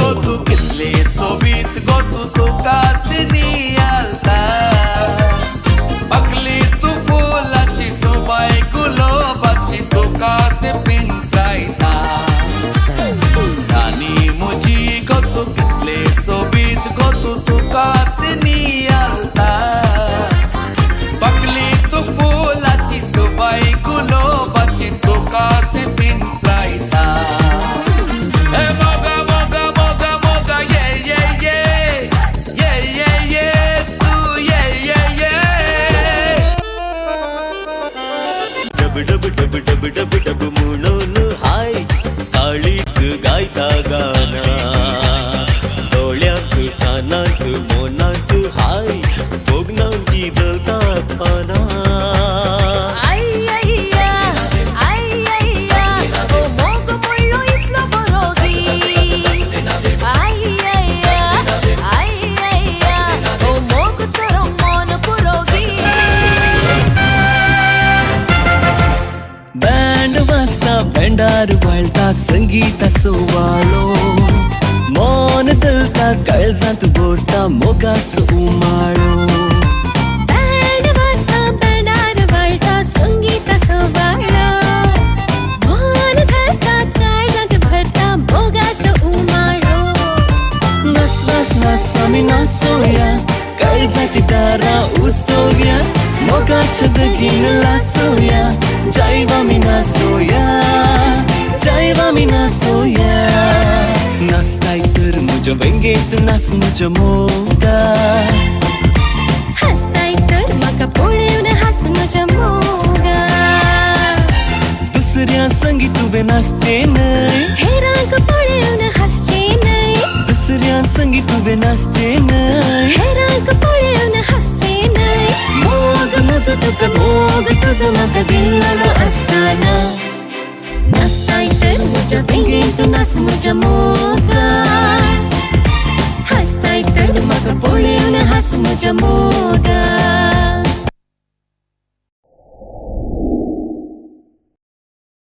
गो तू कितले सोबीत गो तू तुका सिनी आलता पकली तू फुलाची सोबाय गुलाबाची तुका से पिंजरायता रानी मुजी गो तू कितले सोबीत गो तू तुका सिनी आलता पकली तू फुलाची सोबाय गुलाबाची तुका से पिंजरायता डब डब डब डब डब डब म्हणून हाय काळीच गायता गाना डोळ्यांत कानांत मोनांत हाय भोगनांची जळतात पाना बँडार वळता संगीता सोवाळो मौन दलता काळजांत भरता मोगास उमाळो बँड वाजता बँडार वळता संगीता सोवाळो मौन दलता काळजांत भरता मोगास उमाळो नाच नाच नाच आमी नाचोया काळजाची दारां उसोवया मोगाच्या दगीन लासोया जायव आमी नाचोया जायव आमी नाचोया नाचताय तर म्हज्या वेंगेंत नाच म्हज्या मोगा हसताय तर म्हाका पळोवन हास म्हज्या मोगा दुसऱ्या संगी तुवें नाचचें न्हय हेरांक पळोवन हासचें न्हय दुसऱ्या संगी तुवें नाचचें न्हय हेरांक पळोवन हासचें न्हय मोग म्हजो तुका मोग तुजो म्हाका दिल्लो आसतना नाचताय तर म्हज्या वेंगेंत नाच म्हज्या मोगा हसताय तर म्हाका पळोवन हास म्हज्या मोगा